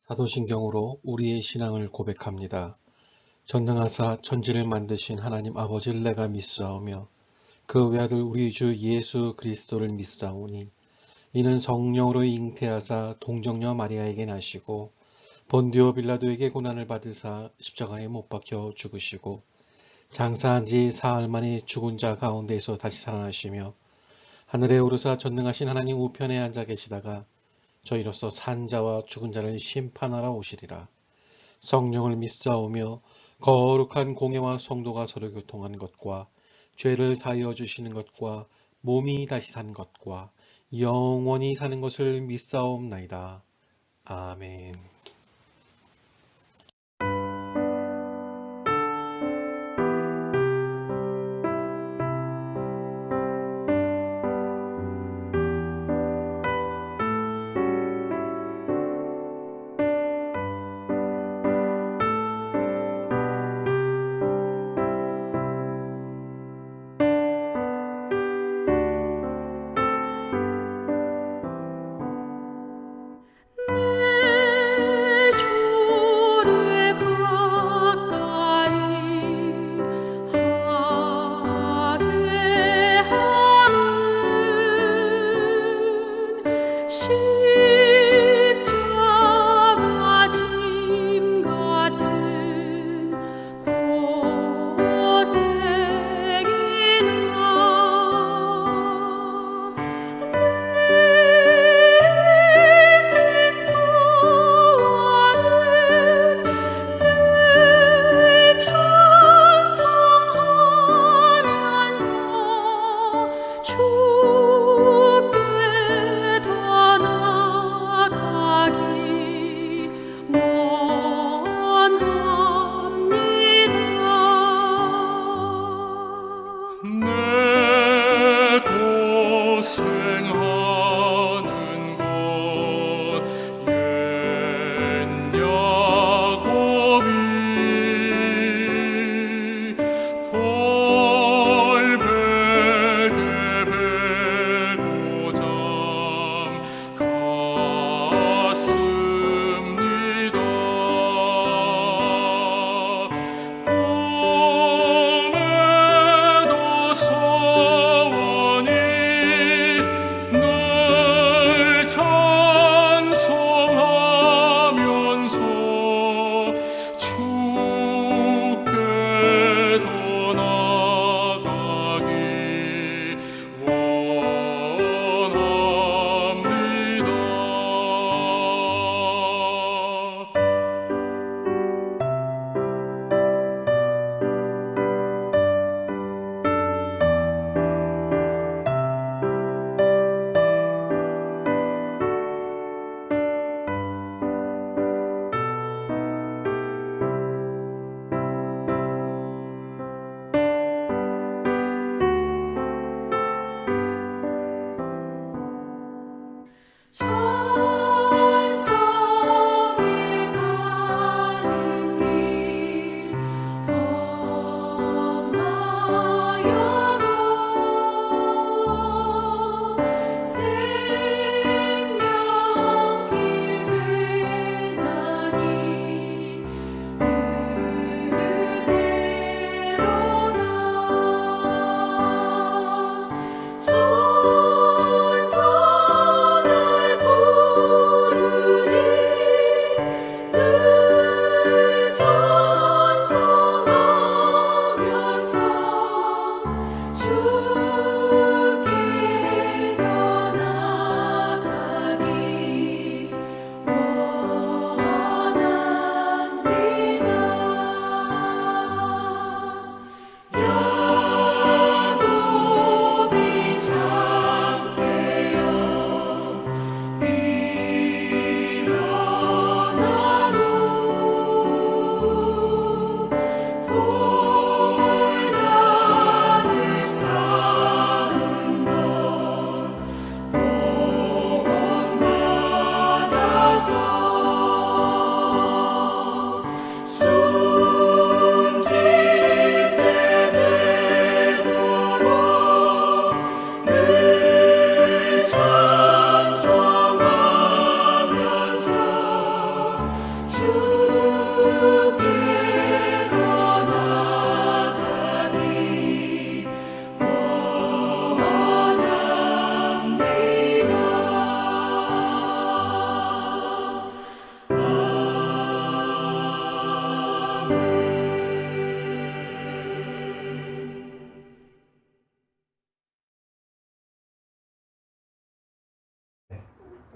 사도신경으로 우리의 신앙을 고백합니다. 전능하사 천지를 만드신 하나님 아버지를 내가 믿사오며 그 외아들 우리 주 예수 그리스도를 믿사오니 이는 성령으로 잉태하사 동정녀 마리아에게 나시고 본디오 빌라도에게 고난을 받으사 십자가에 못 박혀 죽으시고 장사한 지 사흘 만에 죽은 자 가운데에서 다시 살아나시며 하늘에 오르사 전능하신 하나님 우편에 앉아 계시다가 저희로서 산 자와 죽은 자를 심판하러 오시리라. 성령을 믿사오며 거룩한 공예와 성도가 서로 교통하는 것과 죄를 사하여 주시는 것과 몸이 다시 산 것과 영원히 사는 것을 믿사옵나이다. 아멘.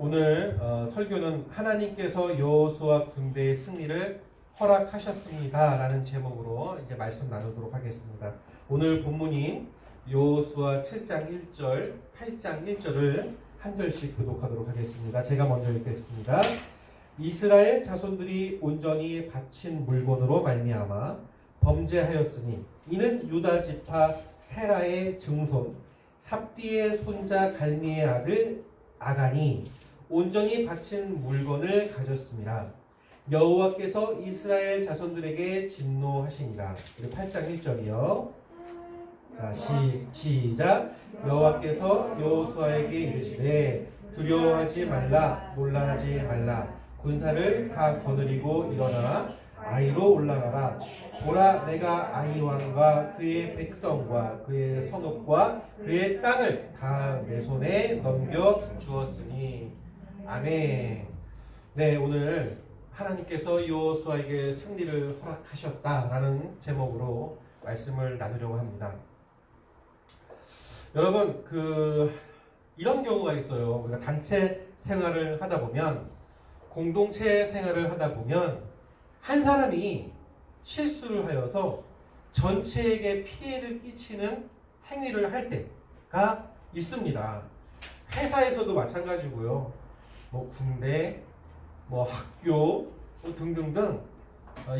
오늘 설교는 하나님께서 여호수아 군대의 승리를 허락하셨습니다 라는 제목으로 이제 말씀 나누도록 하겠습니다. 오늘 본문인 여호수아 7장 1절, 8장 1절을 한 절씩 교독하도록 하겠습니다. 제가 먼저 읽겠습니다. 이스라엘 자손들이 온전히 바친 물건으로 말미암아 범죄하였으니 이는 유다 지파 세라의 증손 삽디의 손자 갈미의 아들 아간이 온전히 바친 물건을 가졌습니다. 여호와께서 이스라엘 자손들에게 진노하시니라. 그리고 8장 1절이요. 자, 시작. 여호와께서 여호수아에게 이르시되 두려워하지 말라, 놀라지 말라. 군사를 다 거느리고 일어나 아이로 올라가라. 보라, 내가 아이 왕과 그의 백성과 그의 성읍과 그의 땅을 다 내 손에 넘겨 주었으니. 아멘. 네, 오늘 하나님께서 여호수아에게 승리를 허락하셨다라는 제목으로 말씀을 나누려고 합니다. 여러분, 이런 경우가 있어요. 우리가 단체 생활을 하다 보면, 공동체 생활을 하다 보면 한 사람이 실수를 하여서 전체에게 피해를 끼치는 행위를 할 때가 있습니다. 회사에서도 마찬가지고요. 뭐 군대, 뭐 학교 등등등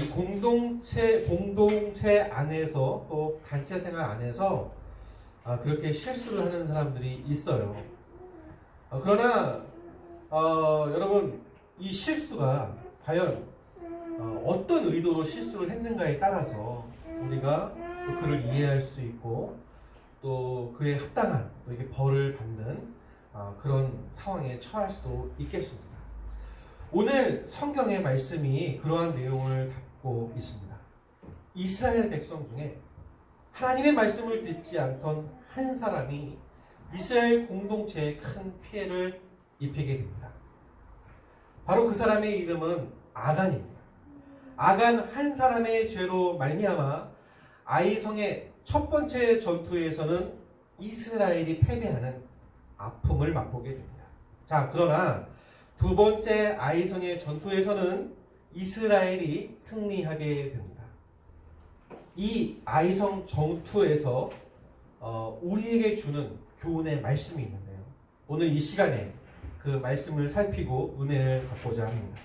이 공동체 안에서 또 단체 생활 안에서 그렇게 실수를 하는 사람들이 있어요. 그러나 여러분, 이 실수가 과연 어떤 의도로 실수를 했는가에 따라서 우리가 또 그를 이해할 수 있고 또 그에 합당한 또 이렇게 벌을 받는 그런 상황에 처할 수도 있겠습니다. 오늘 성경의 말씀이 그러한 내용을 담고 있습니다. 이스라엘 백성 중에 하나님의 말씀을 듣지 않던 한 사람이 이스라엘 공동체에 큰 피해를 입히게 됩니다. 바로 그 사람의 이름은 아간입니다. 아간 한 사람의 죄로 말미암아 아이성의 첫 번째 전투에서는 이스라엘이 패배하는 아픔을 맛보게 됩니다. 자, 그러나 두 번째 아이성의 전투에서는 이스라엘이 승리하게 됩니다. 이 아이성 전투에서 우리에게 주는 교훈의 말씀이 있는데요. 오늘 이 시간에 그 말씀을 살피고 은혜를 받고자 합니다.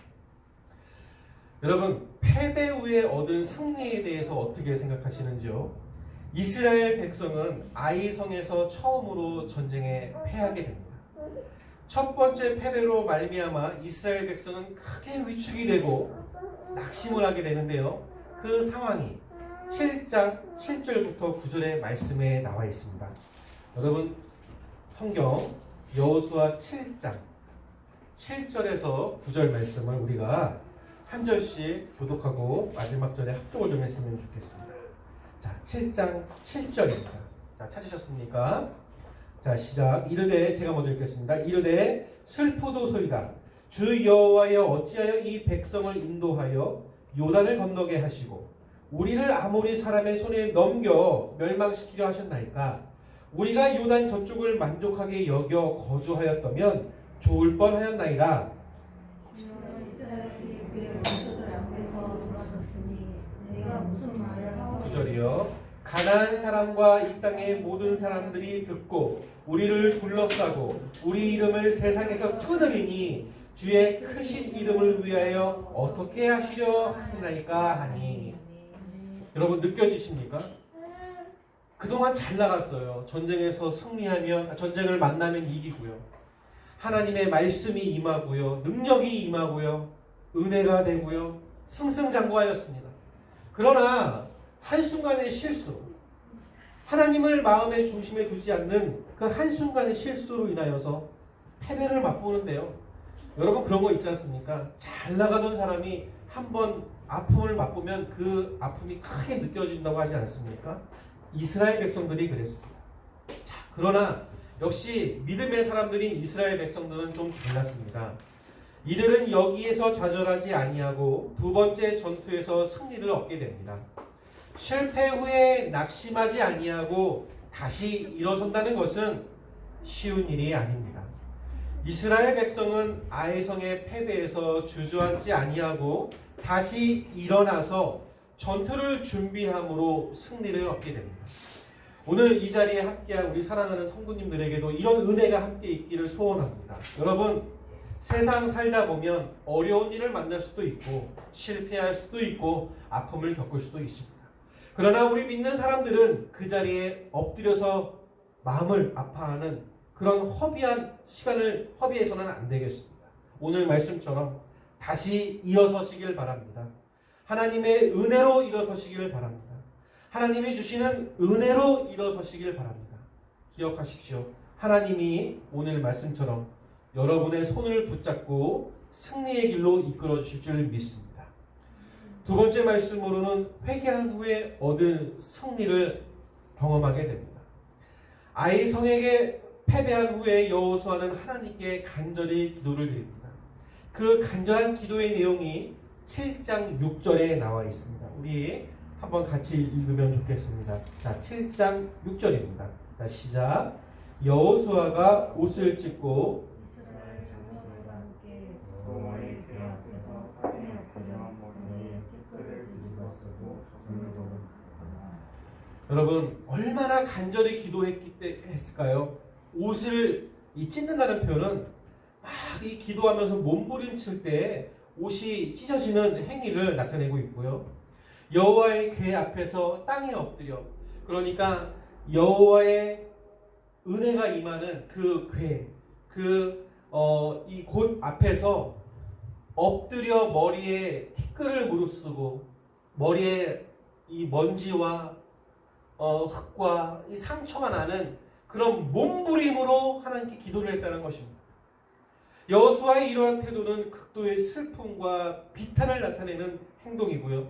여러분, 패배 후에 얻은 승리에 대해서 어떻게 생각하시는지요? 이스라엘 백성은 아이성에서 처음으로 전쟁에 패하게 됩니다. 첫 번째 패배로 말미암아 이스라엘 백성은 크게 위축이 되고 낙심을 하게 되는데요. 그 상황이 7장 7절부터 9절의 말씀에 나와 있습니다. 여러분, 성경 여호수아 7장 7절에서 9절 말씀을 우리가 한 절씩 교독하고 마지막 절에 합독을 좀 했으면 좋겠습니다. 자, 7장 7절입니다. 자, 찾으셨습니까? 자, 시작. 이르되, 제가 먼저 읽겠습니다. 이르되 슬프도소이다. 주 여호와여, 어찌하여 이 백성을 인도하여 요단을 건너게 하시고 우리를 아모리 사람의 손에 넘겨 멸망시키려 하셨나이까? 우리가 요단 저쪽을 만족하게 여겨 거주하였다면 좋을 뻔하였나이다. 이스라엘이 그의 원수들 앞에서 돌아섰으니 내가 무슨 말을 하고 9절이요. 가나안 사람과 이 땅의 모든 사람들이 듣고 우리를 둘러싸고 우리 이름을 세상에서 끊으리니 주의 크신 이름을 위하여 어떻게 하시려 하시나이까 하니. 여러분, 느껴지십니까? 그동안 잘 나갔어요. 전쟁에서 승리하면, 전쟁을 만나면 이기고요. 하나님의 말씀이 임하고요. 능력이 임하고요. 은혜가 되고요. 승승장구하였습니다. 그러나 한순간의 실수, 하나님을 마음의 중심에 두지 않는 그 한순간의 실수로 인하여서 패배를 맛보는데요. 여러분, 그런 거 있지 않습니까? 잘 나가던 사람이 한번 아픔을 맛보면 그 아픔이 크게 느껴진다고 하지 않습니까? 이스라엘 백성들이 그랬습니다. 자, 그러나 역시 믿음의 사람들인 이스라엘 백성들은 좀 달랐습니다. 이들은 여기에서 좌절하지 아니하고 두 번째 전투에서 승리를 얻게 됩니다. 실패 후에 낙심하지 아니하고 다시 일어선다는 것은 쉬운 일이 아닙니다. 이스라엘 백성은 아이성의 패배에서 주저앉지 아니하고 다시 일어나서 전투를 준비함으로 승리를 얻게 됩니다. 오늘 이 자리에 함께한 우리 사랑하는 성도님들에게도 이런 은혜가 함께 있기를 소원합니다. 여러분, 세상 살다 보면 어려운 일을 만날 수도 있고 실패할 수도 있고 아픔을 겪을 수도 있습니다. 그러나 우리 믿는 사람들은 그 자리에 엎드려서 마음을 아파하는 그런 허비한 시간을 허비해서는 안 되겠습니다. 오늘 말씀처럼 다시 일어서시길 바랍니다. 하나님의 은혜로 일어서시길 바랍니다. 하나님이 주시는 은혜로 일어서시길 바랍니다. 기억하십시오. 하나님이 오늘 말씀처럼 여러분의 손을 붙잡고 승리의 길로 이끌어 주실 줄 믿습니다. 두 번째 말씀으로는 회개한 후에 얻은 승리를 경험하게 됩니다. 아이성에게 패배한 후에 여호수아는 하나님께 간절히 기도를 드립니다. 그 간절한 기도의 내용이 7장 6절에 나와 있습니다. 우리 한번 같이 읽으면 좋겠습니다. 자, 7장 6절입니다. 자, 시작. 여호수아가 옷을 찢고 이스라엘 장로들과 함께 여호와의 궤 앞에서 땅에 엎드려 머리에 티끌을 뒤집어 쓰고 장로들을 갔다. 여러분, 얼마나 간절히 기도했을까요? 옷을 찢는다는 표현은 막 이 기도하면서 몸부림칠 때 옷이 찢어지는 행위를 나타내고 있고요. 여호와의 궤 앞에서 땅에 엎드려, 그러니까 여호와의 은혜가 임하는 그 궤, 이 곳 앞에서 엎드려 머리에 티끌을 무릅쓰고 머리에 이 먼지와 흙과 이 상처가 나는 그런 몸부림으로 하나님께 기도를 했다는 것입니다. 여호수아의 이러한 태도는 극도의 슬픔과 비탄을 나타내는 행동이고요.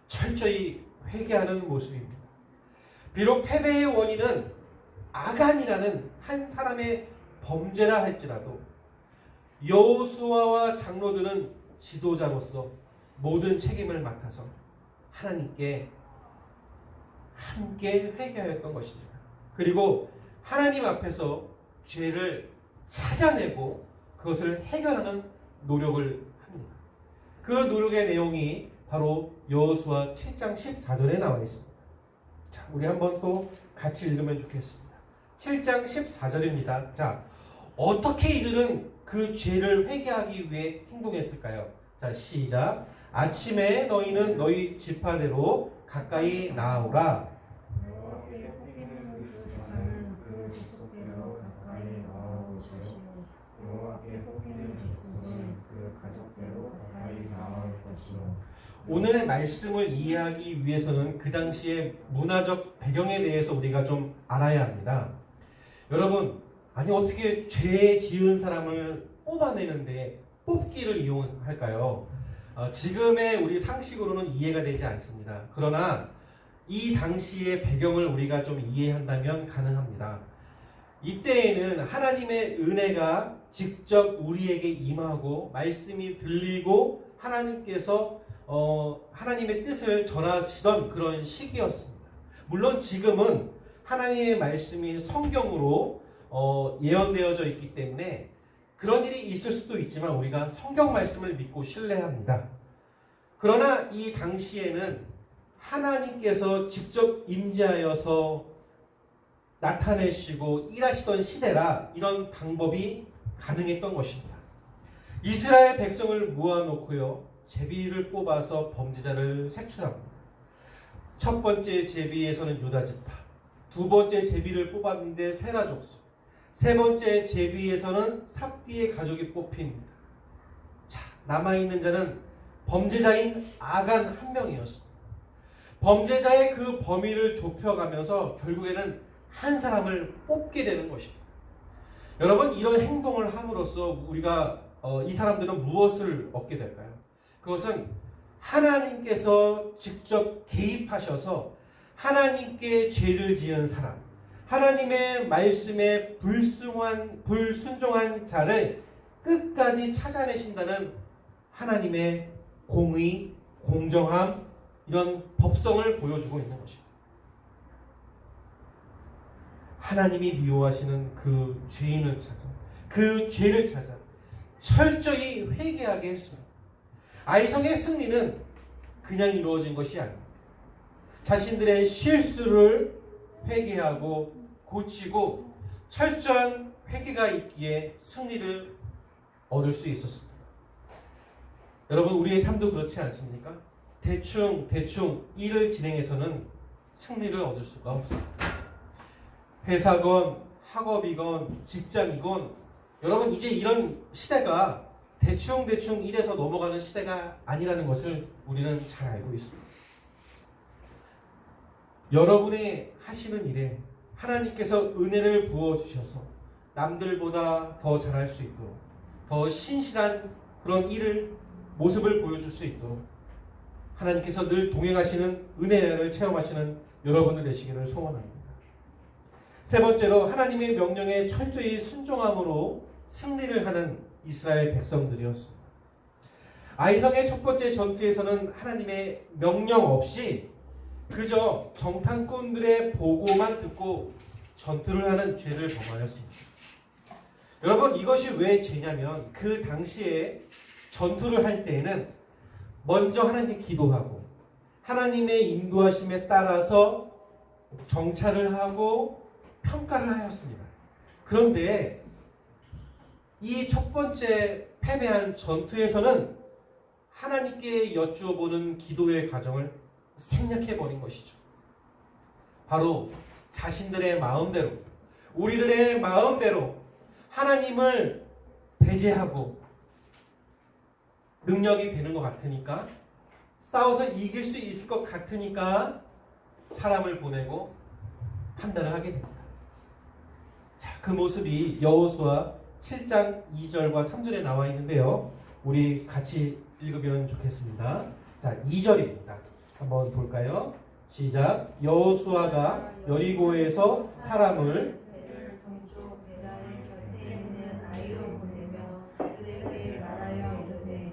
철저히 회개하는 모습입니다. 비록 패배의 원인은 아간이라는 한 사람의 범죄라 할지라도 여호수아와 장로들은 지도자로서 모든 책임을 맡아서 하나님께 함께 회개하였던 것입니다. 그리고 하나님 앞에서 죄를 찾아내고 그것을 해결하는 노력을 합니다. 그 노력의 내용이 바로 여호수아 7장 14절에 나와 있습니다. 자, 우리 한번 또 같이 읽으면 좋겠습니다. 7장 14절입니다. 자, 어떻게 이들은 그 죄를 회개하기 위해 행동했을까요? 자, 시작. 아침에 너희는 너희 지파대로 가까이 나아오라. 여호와께 포기하는 자는 그 족속대로 가까이 나아오시오. 여호와께 포기하는 족속은 그 가족대로 가까이 나아올 것이요. 오늘 말씀을 이해하기 위해서는 그 당시의 문화적 배경에 대해서 우리가 좀 알아야 합니다. 여러분, 아니 어떻게 죄 지은 사람을 뽑아내는데 뽑기를 이용할까요? 지금의 우리 상식으로는 이해가 되지 않습니다. 그러나 이 당시의 배경을 우리가 좀 이해한다면 가능합니다. 이때에는 하나님의 은혜가 직접 우리에게 임하고 말씀이 들리고 하나님께서 하나님의 뜻을 전하시던 그런 시기였습니다. 물론 지금은 하나님의 말씀이 성경으로 예언되어져 있기 때문에 그런 일이 있을 수도 있지만 우리가 성경 말씀을 믿고 신뢰합니다. 그러나 이 당시에는 하나님께서 직접 임재하여서 나타내시고 일하시던 시대라 이런 방법이 가능했던 것입니다. 이스라엘 백성을 모아놓고요, 제비를 뽑아서 범죄자를 색출합니다. 첫 번째 제비에서는 유다 지파, 두 번째 제비를 뽑았는데 세라 족속, 세 번째 제비에서는 삽디의 가족이 뽑힙니다. 자, 남아있는 자는 범죄자인 아간 한 명이었습니다. 범죄자의 그 범위를 좁혀가면서 결국에는 한 사람을 뽑게 되는 것입니다. 여러분, 이런 행동을 함으로써 우리가 이 사람들은 무엇을 얻게 될까요? 그것은 하나님께서 직접 개입하셔서 하나님께 죄를 지은 사람, 하나님의 말씀에 불순종한 자를 끝까지 찾아내신다는 하나님의 공의, 공정함, 이런 법성을 보여주고 있는 것입니다. 하나님이 미워하시는 그 죄인을 찾아 그 죄를 찾아 철저히 회개하게 했습니다. 아이성의 승리는 그냥 이루어진 것이 아닙니다. 자신들의 실수를 회개하고 고치고 철저한 회개가 있기에 승리를 얻을 수 있었습니다. 여러분, 우리의 삶도 그렇지 않습니까? 대충 일을 진행해서는 승리를 얻을 수가 없습니다. 회사건 학업이건 직장이건, 여러분, 이제 이런 시대가 대충 일에서 넘어가는 시대가 아니라는 것을 우리는 잘 알고 있습니다. 여러분의 하시는 일에 하나님께서 은혜를 부어주셔서 남들보다 더 잘할 수 있도록, 더 신실한 그런 모습을 보여줄 수 있도록 하나님께서 늘 동행하시는 은혜를 체험하시는 여러분들 되시기를 소원합니다. 세 번째로, 하나님의 명령에 철저히 순종함으로 승리를 하는 이스라엘 백성들이었습니다. 아이성의 첫 번째 전투에서는 하나님의 명령 없이 그저 정탐꾼들의 보고만 듣고 전투를 하는 죄를 범하였습니다. 여러분, 이것이 왜 죄냐면, 그 당시에 전투를 할 때에는 먼저 하나님께 기도하고 하나님의 인도하심에 따라서 정찰을 하고 평가를 하였습니다. 그런데 이 첫 번째 패배한 전투에서는 하나님께 여쭈어보는 기도의 과정을 생략해버린 것이죠. 바로 자신들의 마음대로, 우리들의 마음대로 하나님을 배제하고 능력이 되는 것 같으니까, 싸워서 이길 수 있을 것 같으니까 사람을 보내고 판단을 하게 됩니다. 자, 그 모습이 여호수아 7장 2절과 3절에 나와 있는데요. 우리 같이 읽으면 좋겠습니다. 자, 2절입니다. 한번 볼까요? 시작. 여호수아가 여리고에서 사람을 동쪽 베다의 곁에 있는 아이로 보내며 그에게 말하여 이르되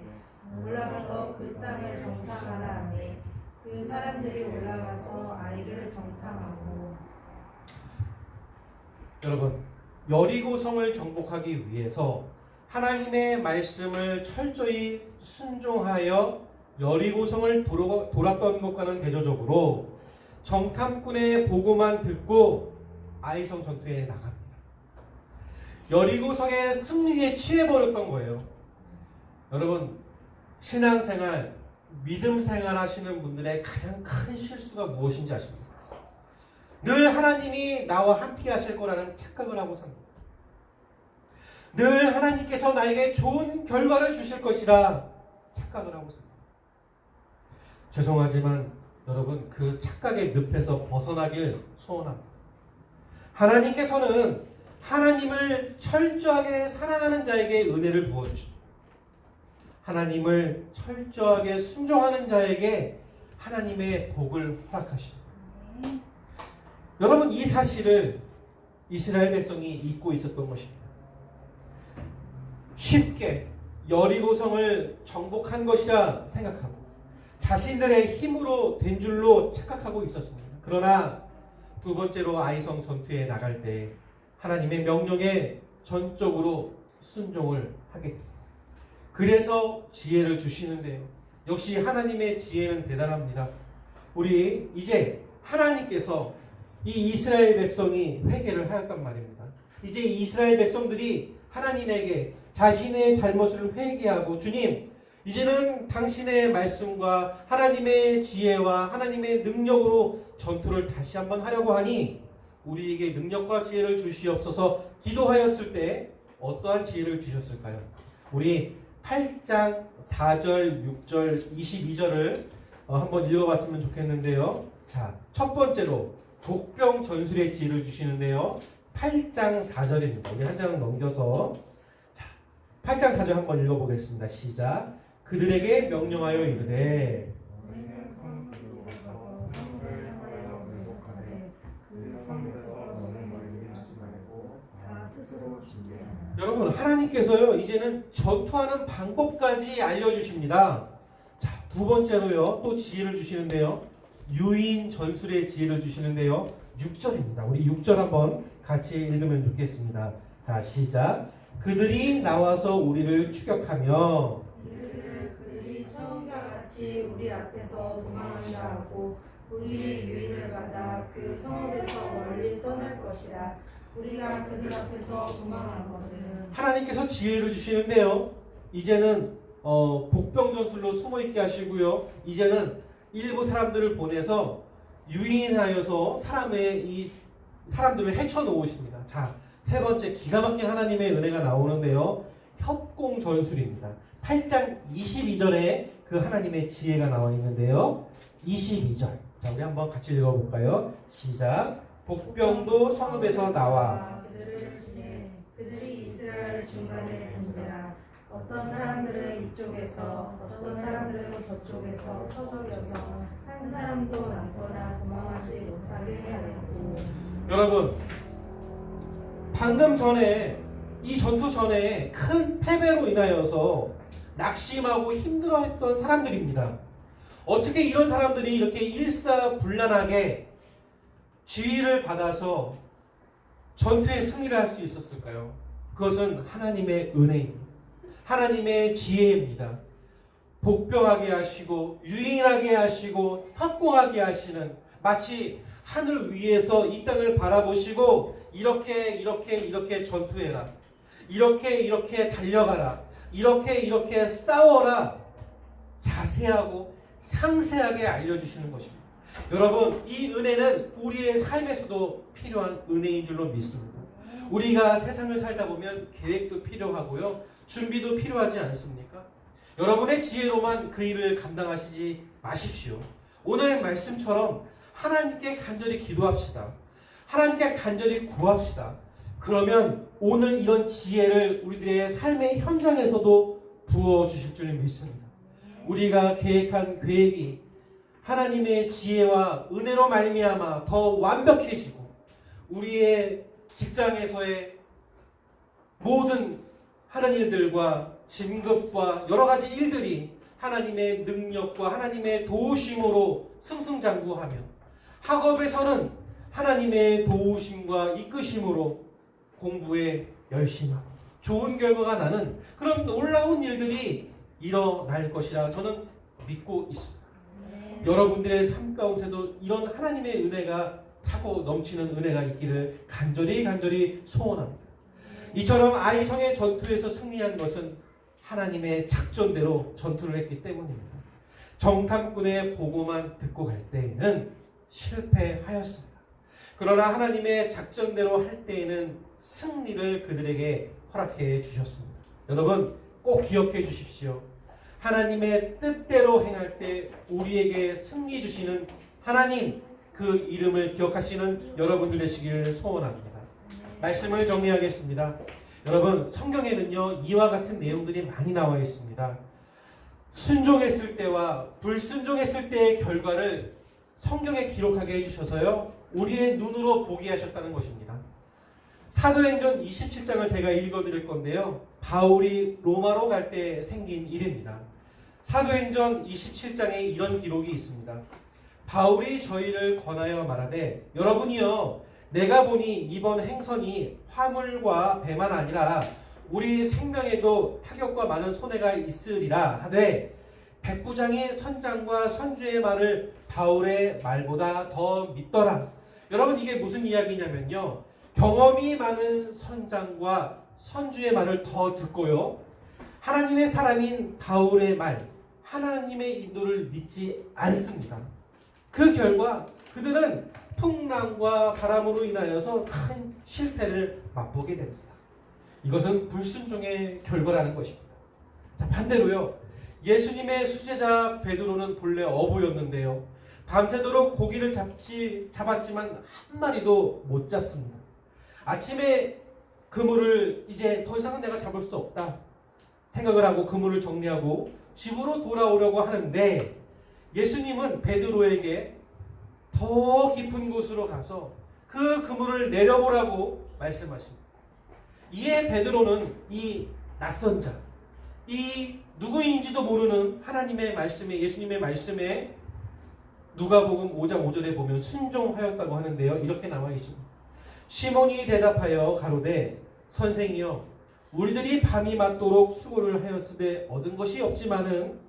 올라가서 그 땅을 정탐하라 하니 그 사람들이 올라가서 아이를 정탐하고. 여러분, 여리고성을 정복하기 위해서 하나님의 말씀을 철저히 순종하여 여리고성을 돌았던 것과는 대조적으로 정탐꾼의 보고만 듣고 아이성 전투에 나갑니다. 여리고성의 승리에 취해버렸던 거예요. 여러분, 신앙생활, 믿음생활 하시는 분들의 가장 큰 실수가 무엇인지 아십니까? 늘 하나님이 나와 함께 하실 거라는 착각을 하고 삽니다. 늘 하나님께서 나에게 좋은 결과를 주실 것이라 착각을 하고 삽니다. 죄송하지만 여러분, 그 착각의 늪에서 벗어나길 소원합니다. 하나님께서는 하나님을 철저하게 사랑하는 자에게 은혜를 부어주십니다. 하나님을 철저하게 순종하는 자에게 하나님의 복을 허락하십니다. 여러분, 이 사실을 이스라엘 백성이 잊고 있었던 것입니다. 쉽게 여리고성을 정복한 것이라 생각하고 자신들의 힘으로 된 줄로 착각하고 있었습니다. 그러나 두 번째로 아이성 전투에 나갈 때 하나님의 명령에 전적으로 순종을 하게 됩니다. 그래서 지혜를 주시는데요. 역시 하나님의 지혜는 대단합니다. 우리 이제 하나님께서 이 이스라엘 백성이 회개를 하였단 말입니다. 이제 이스라엘 백성들이 하나님에게 자신의 잘못을 회개하고, 주님, 이제는 당신의 말씀과 하나님의 지혜와 하나님의 능력으로 전투를 다시 한번 하려고 하니 우리에게 능력과 지혜를 주시옵소서 기도하였을 때 어떠한 지혜를 주셨을까요? 우리 8장 4절, 6절, 22절을 한번 읽어봤으면 좋겠는데요. 자, 첫 번째로 독병 전술의 지혜를 주시는데요. 8장 4절입니다. 우리 한 장 넘겨서 8장 4절 한번 읽어보겠습니다. 시작. 그들에게 명령하여 이르되 여러분, 하나님께서요 이제는 전투하는 방법까지 알려주십니다. 자, 두 번째로요 또 지혜를 주시는데요. 유인 전술의 지혜를 주시는데요. 6절입니다. 우리 6절 한번 같이 읽으면 좋겠습니다. 자, 시작. 그들이 나와서 우리를 추격하며 이르기를 그들이 처음과 같이 우리 앞에서 도망한다 하고 우리의 유인을 받아 그 성읍에서 멀리 떠날 것이라. 우리가 그들 앞에서 도망하거든. 하나님께서 지혜를 주시는데요. 이제는 복병전술로 숨어있게 하시고요. 이제는 일부 사람들을 보내서 유인하여서 사람들을 헤쳐놓으십니다. 자, 세 번째 기가 막힌 하나님의 은혜가 나오는데요. 협공전술입니다. 8장 22절에 그 하나님의 지혜가 나와 있는데요. 22절. 자, 우리 한번 같이 읽어볼까요? 시작. 복병도 성읍에서 나와 그들을 치매 그들이 이스라엘 중간에 든지라. 어떤 사람들은 이쪽에서 어떤 사람들은 저쪽에서 쳐적여서 한 사람도 남거나 도망하지 못하게 하였고. 여러분, 방금 전에 이 전투 전에 큰 패배로 인하여서 낙심하고 힘들어했던 사람들입니다. 어떻게 이런 사람들이 이렇게 일사불란하게 지휘를 받아서 전투에 승리를 할 수 있었을까요? 그것은 하나님의 은혜입니다. 하나님의 지혜입니다. 복병하게 하시고 유인하게 하시고 협공하게 하시는, 마치 하늘 위에서 이 땅을 바라보시고 이렇게 전투해라, 이렇게 달려가라, 이렇게 싸워라, 자세하고 상세하게 알려주시는 것입니다. 여러분, 이 은혜는 우리의 삶에서도 필요한 은혜인 줄로 믿습니다. 우리가 세상을 살다 보면 계획도 필요하고요, 준비도 필요하지 않습니까? 여러분의 지혜로만 그 일을 감당하시지 마십시오. 오늘 말씀처럼 하나님께 간절히 기도합시다. 하나님께 간절히 구합시다. 그러면 오늘 이런 지혜를 우리들의 삶의 현장에서도 부어주실 줄 믿습니다. 우리가 계획한 계획이 하나님의 지혜와 은혜로 말미암아 더 완벽해지고, 우리의 직장에서의 모든 하는 일들과 진급과 여러 가지 일들이 하나님의 능력과 하나님의 도우심으로 승승장구하며, 학업에서는 하나님의 도우심과 이끄심으로 공부에 열심히 하고 좋은 결과가 나는 그런 놀라운 일들이 일어날 것이라 저는 믿고 있습니다. 여러분들의 삶 가운데도 이런 하나님의 은혜가 차고 넘치는 은혜가 있기를 간절히 소원합니다. 이처럼 아이성의 전투에서 승리한 것은 하나님의 작전대로 전투를 했기 때문입니다. 정탐꾼의 보고만 듣고 갈 때에는 실패하였습니다. 그러나 하나님의 작전대로 할 때에는 승리를 그들에게 허락해 주셨습니다. 여러분, 꼭 기억해 주십시오. 하나님의 뜻대로 행할 때 우리에게 승리 주시는 하나님, 그 이름을 기억하시는 여러분들 되시기를 소원합니다. 말씀을 정리하겠습니다. 여러분, 성경에는요, 이와 같은 내용들이 많이 나와 있습니다. 순종했을 때와 불순종했을 때의 결과를 성경에 기록하게 해주셔서요, 우리의 눈으로 보게 하셨다는 것입니다. 사도행전 27장을 제가 읽어드릴 건데요, 바울이 로마로 갈 때 생긴 일입니다. 사도행전 27장에 이런 기록이 있습니다. 바울이 저희를 권하여 말하되, 여러분이요, 내가 보니 이번 행선이 화물과 배만 아니라 우리 생명에도 타격과 많은 손해가 있으리라 하되, 백부장이 선장과 선주의 말을 바울의 말보다 더 믿더라. 여러분, 이게 무슨 이야기냐면요, 경험이 많은 선장과 선주의 말을 더 듣고요, 하나님의 사람인 바울의 말, 하나님의 인도를 믿지 않습니다. 그 결과 그들은 풍랑과 바람으로 인하여서 큰 실패를 맛보게 됩니다. 이것은 불순종의 결과라는 것입니다. 자, 반대로요, 예수님의 수제자 베드로는 본래 어부였는데요, 밤새도록 고기를 잡았지만 한 마리도 못 잡습니다. 아침에 그물을 이제 더 이상은 내가 잡을 수 없다 생각을 하고 그물을 정리하고 집으로 돌아오려고 하는데, 예수님은 베드로에게 더 깊은 곳으로 가서 그 그물을 내려보라고 말씀하십니다. 이에 베드로는 이 낯선 자, 이 누구인지도 모르는 하나님의 말씀에, 예수님의 말씀에 누가복음 5장 5절에 보면 순종하였다고 하는데요, 이렇게 나와 있습니다. 시몬이 대답하여 가로되, 선생이여, 우리들이 밤이 맞도록 수고를 하였으되 얻은 것이 없지만은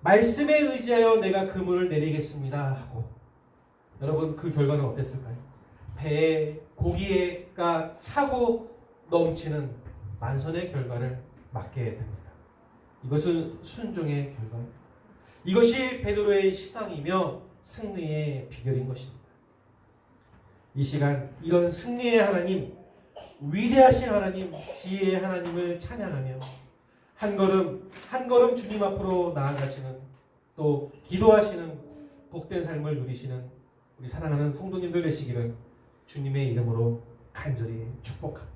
말씀에 의지하여 내가 그물을 내리겠습니다 하고, 여러분 그 결과는 어땠을까요? 배에 고기가 차고 넘치는 만선의 결과를 맞게 됩니다. 이것은 순종의 결과입니다. 이것이 베드로의 신앙이며 승리의 비결인 것입니다. 이 시간 이런 승리의 하나님, 위대하신 하나님, 지혜의 하나님을 찬양하며 한 걸음 한 걸음 주님 앞으로 나아가시는, 또 기도하시는 복된 삶을 누리시는 우리 사랑하는 성도님들 되시기를 주님의 이름으로 간절히 축복합니다.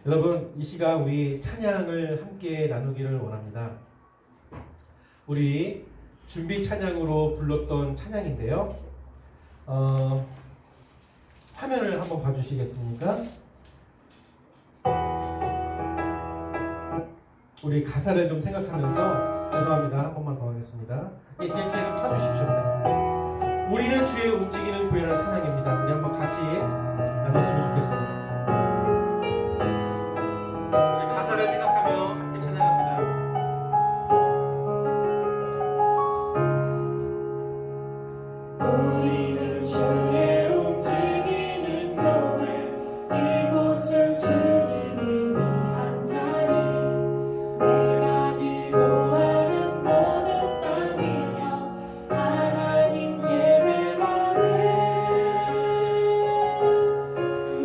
여러분 이 시간 우리 찬양을 함께 나누기를 원합니다. 우리 준비 찬양으로 불렀던 찬양인데요. 화면을 한번 봐주시겠습니까? 우리 가사를 좀 생각하면서, 죄송합니다. 한 번만 더 하겠습니다. 이렇게 좀 켜주십시오. 네. 우리는 주의 움직이는 교회라는 찬양입니다. 우리 한번 같이 나눴으면 좋겠습니다. 우리 가사를 생각하며 함께 찬양합니다. 우리는 주의 움직이는 교회, 이곳은 주님을 위한 자리. 내가 기도하는 모든 땅에서 하나님 예배받을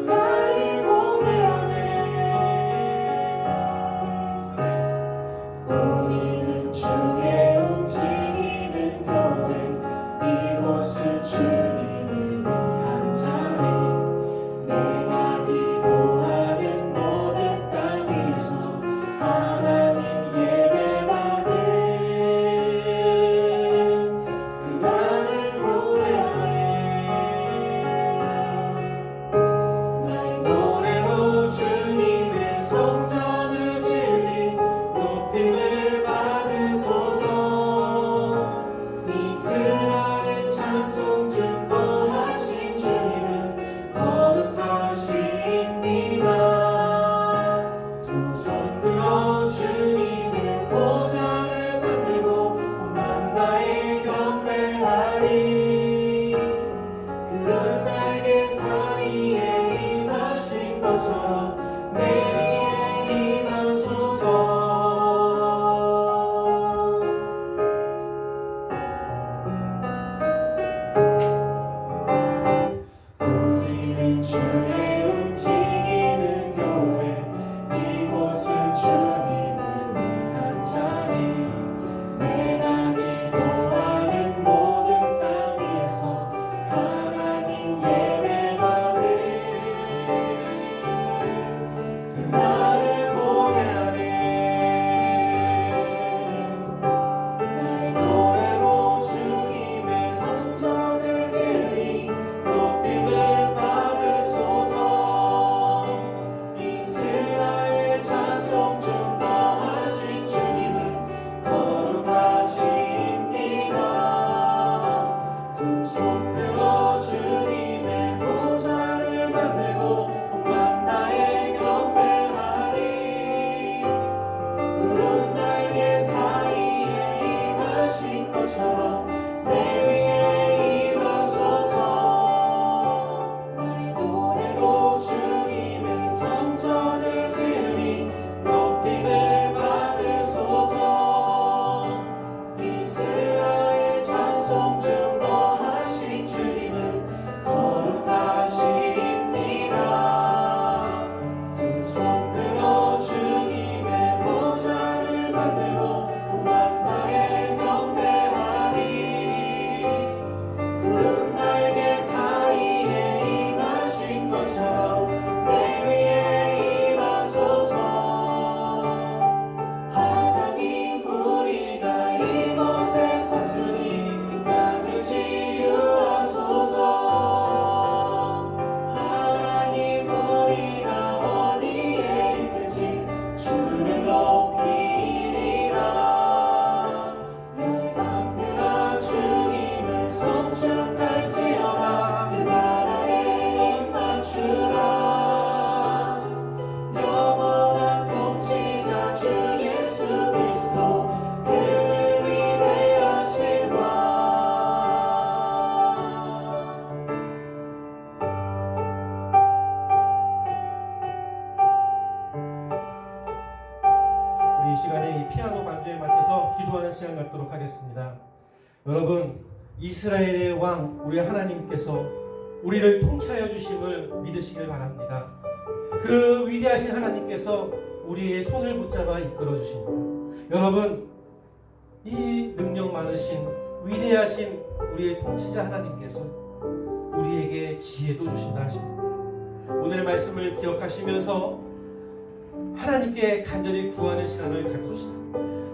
나를 고대하네. 우리는 주의 움직이는 교회, 이곳은 주님을 위한 자리. 내가 기도하는 모든 땅에서 하나님 예배받을 그 안을 고대하네. 나의 노래로 주님의 성전을 질리 높임을 받으소서. 이스라엘 찬송 중거하신 주님은 거룩하십니다. 두 손 들어 주님의 보좌를 만들고 온 만나에 경배하리. 그런 날개 사이에 임하신 것처럼 내 위에 임하소서. 우리는 주의 움직이는 교회, 이곳은 주님을 위한 자리. 내가 기도하는 모든 땅에서 하나님 예배받을 그 피아노 반주에 맞춰서 기도하는 시간 갖도록 하겠습니다. 여러분, 이스라엘의 왕 우리 하나님께서 우리를 통치하여 주심을 믿으시길 바랍니다. 그 위대하신 하나님께서 우리의 손을 붙잡아 이끌어 주십니다. 여러분, 이 능력 많으신 위대하신 우리의 통치자 하나님께서 우리에게 지혜도 주신다 하십니다. 오늘 말씀을 기억하시면서 하나님께 간절히 구하는 시간을 가져주시다.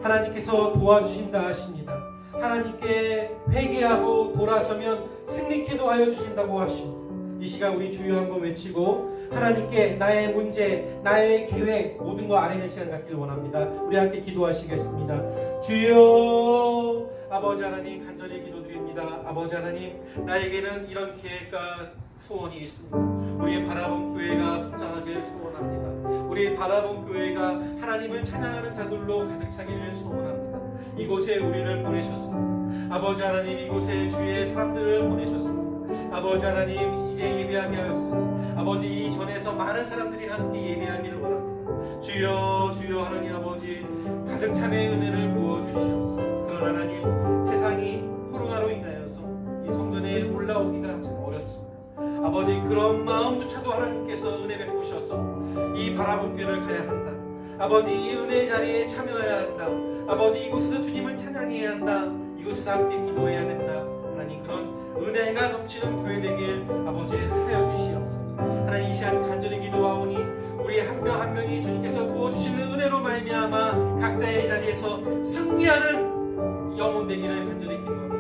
하나님께서 도와주신다 하십니다. 하나님께 회개하고 돌아서면 승리케도 하여 주신다고 하십니다. 이 시간 우리 주여 한번 외치고 하나님께 나의 문제, 나의 계획 모든 거 아뢰는 시간 갖기를 원합니다. 우리 함께 기도하시겠습니다. 주여, 아버지 하나님 간절히 기도드립니다. 아버지 하나님, 나에게는 이런 계획과 소원이 있습니다. 우리의 바라본 교회가 성장하기를 소원합니다. 우리의 바라본 교회가 하나님을 찬양하는 자들로 가득 차기를 소원합니다. 이곳에 우리를 보내셨습니다. 아버지 하나님, 이곳에 주의 사람들을 보내셨습니다. 아버지 하나님, 이제 예배하게 하였으니 아버지 이전에서 많은 사람들이 함께 예배하기를 원합니다. 주여, 주여 하나님 아버지, 가득 참의 은혜를 부어주시옵소서. 그러나 하나님, 세상이 코로나로 인하여서 이 성전에 올라오기가 참 어렵습니다. 아버지, 그런 마음조차도 하나님께서 은혜 베푸셔서 이 바라본 교회를 가야 한다. 아버지, 이 은혜 자리에 참여해야 한다. 아버지, 이곳에서 주님을 찬양해야 한다. 이곳에서 함께 기도해야 된다. 하나님, 그런 은혜가 넘치는 교회 되길 아버지 하여 주시옵소서. 하나님, 이 시간 간절히 기도하오니 우리 한 명 한 명이 주님께서 부어주시는 은혜로 말미암아 각자의 자리에서 승리하는 영혼 되기를 간절히 기도합니다.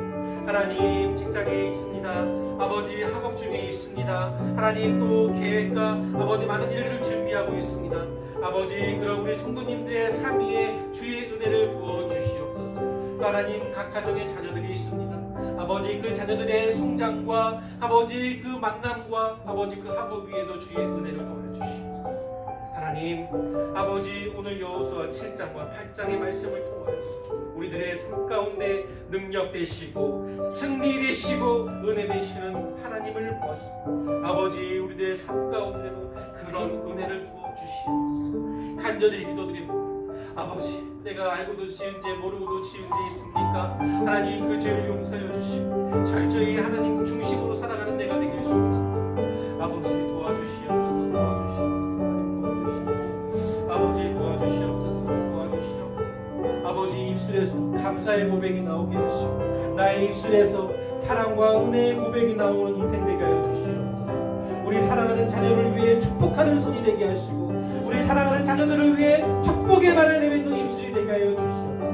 하나님, 직장에 있습니다. 아버지, 학업 중에 있습니다. 하나님, 또 계획과 아버지 많은 일들을 준비하고 있습니다. 아버지, 그런 우리 성도님들의 삶 위에 주의 은혜를 부어주시옵소서. 하나님, 각 가정에 자녀들이 있습니다. 아버지, 그 자녀들의 성장과 아버지 그 만남과 아버지 그 학업 위에도 주의 은혜를 더해주시옵소서. 하나님, 아버지, 오늘 여호수아 7장과 8장의 말씀을 통하여서 우리들의 삶 가운데 능력 되시고 승리 되시고 은혜 되시는 하나님을 보았습니다. 아버지, 우리들의 삶 가운데도 그런 은혜를 부어주시옵소서. 간절히 기도드립니다. 아버지, 내가 알고도 지은 죄 모르고도 지은 죄 있습니까? 하나님, 그 죄를 용서해 주시고 철저히 하나님 중심으로 살아가는 내가 되길 소원합니다. 아버지, 도와주시옵소서. 도와주시옵소서. 아버지, 도와주시옵소서. 도와주시옵소서. 아버지, 입술에서 감사의 고백이 나오게 하시고 나의 입술에서 사랑과 은혜의 고백이 나오는 인생 되게 하여 주시옵소서. 우리 사랑하는 자녀를 위해 축복하는 손이 되게 하시고 우리 사랑하는 자녀들을 위해 축복의 말을 내뱉는 입술이 되게 하여 주시옵소서.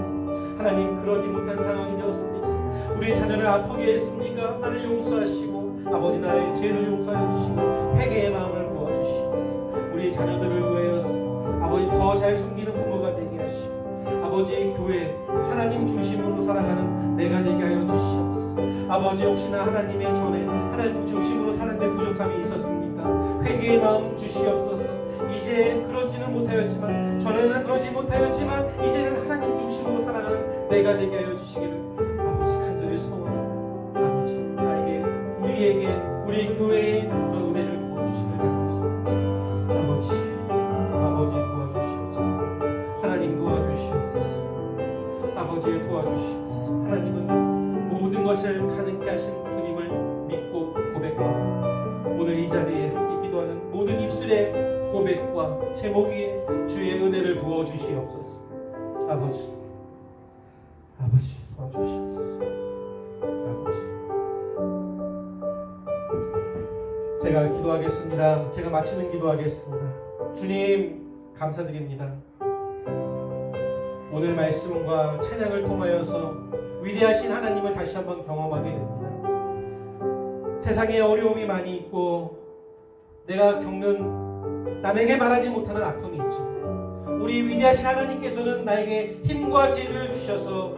하나님, 그러지 못한 상황이 되었습니다. 우리 자녀를 아프게 했습니까? 나를 용서하시고 아버지, 나의 죄를 용서하여 주시고 회개의 마음을 부어주시옵소서. 우리 자녀들을 위하여서 아버지 더 잘 섬기는 부모가 되게 하시고 아버지의 교회 하나님 중심으로 살아가는 내가 되게 하여 주시옵소서. 아버지, 혹시나 하나님의 전에 하나님 중심으로 사는데 부족함이 있었습니까? 회개의 마음 주시옵소서. 이제 그러지는 못하였지만, 전에는 그러지 못하였지만 이제는 하나님 중심으로 살아가는 내가 되게 하여 주시기를 아버지 간절히 소원합니다. 아버지, 나에게, 우리에게, 우리 교회에 그런 은혜를 부어주시길 바랍니다. 아버지 도와주시옵소서. 하나님 도와주시옵소서. 아버지 도와주시옵소서. 하나님은 모든 것을 가능케 하신 분임을 믿고 고백하고 오늘 이 자리에 함께 기도하는 모든 입술의 고백과 제목 위에 주의 은혜를 부어주시옵소서. 아버지 도와주시옵소서. 아버지, 제가 기도하겠습니다. 제가 마치는 기도하겠습니다. 주님, 감사드립니다. 오늘 말씀과 찬양을 통하여서 위대하신 하나님을 다시 한번 경험하게 됩니다. 세상에 어려움이 많이 있고 내가 겪는 남에게 말하지 못하는 아픔이 있죠. 우리 위대하신 하나님께서는 나에게 힘과 지혜를 주셔서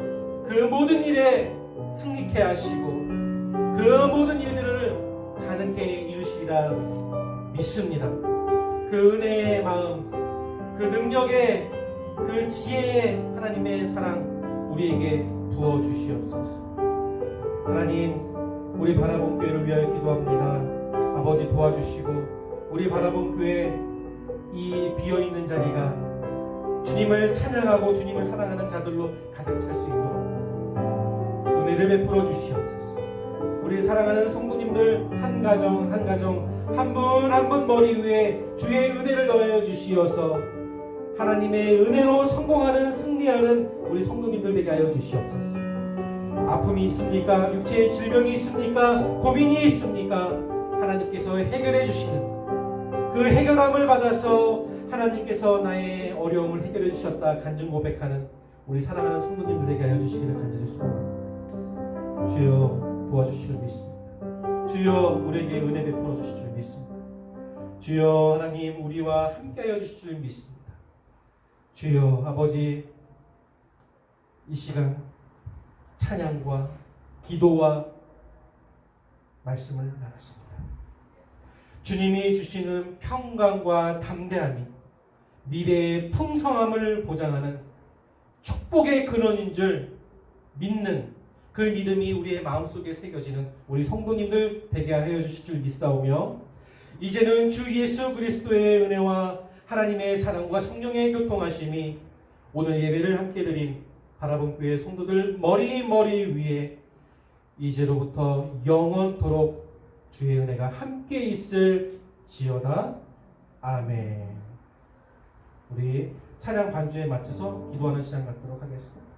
그 모든 일에 승리케 하시고 그 모든 일들을 가능케 이루시리라 믿습니다. 그 은혜의 마음, 그 능력의, 그 지혜의 하나님의 사랑 우리에게 부어주시옵소서. 하나님, 우리 바라본 교회를 위하여 기도합니다. 아버지 도와주시고 우리 바라본 교회 이 비어있는 자리가 주님을 찬양하고 주님을 사랑하는 자들로 가득 찰 수 있도록 은혜를 베풀어 주시옵소서. 우리 사랑하는 성도님들 한 가정 한 가정 한 분 한 분 머리 위에 주의 은혜를 더하여 주시어서 하나님의 은혜로 성공하는 승리하는 우리 성도님들 되게 하여 주시옵소서. 아픔이 있습니까? 육체의 질병이 있습니까? 고민이 있습니까? 하나님께서 해결해 주시는 그 해결함을 받아서 하나님께서 나의 어려움을 해결해 주셨다 간증 고백하는 우리 사랑하는 성도님들 되게 하여 주시기를 간절히 소원합니다. 주여 도와주시길 믿습니다. 주여 우리에게 은혜 베풀어 주실 줄 믿습니다. 주여 하나님 우리와 함께하여 주실 줄 믿습니다. 주여 아버지 이 시간 찬양과 기도와 말씀을 나눴습니다. 주님이 주시는 평강과 담대함이 미래의 풍성함을 보장하는 축복의 근원인 줄 믿는 그 믿음이 우리의 마음속에 새겨지는 우리 성도님들 되게 하여 주실 줄 믿사오며 이제는 주 예수 그리스도의 은혜와 하나님의 사랑과 성령의 교통하심이 오늘 예배를 함께 드린 바라본 교회 성도들 머리 위에 이제로부터 영원토록 주의 은혜가 함께 있을 지어다. 아멘. 우리 찬양 반주에 맞춰서 기도하는 시간 갖도록 하겠습니다.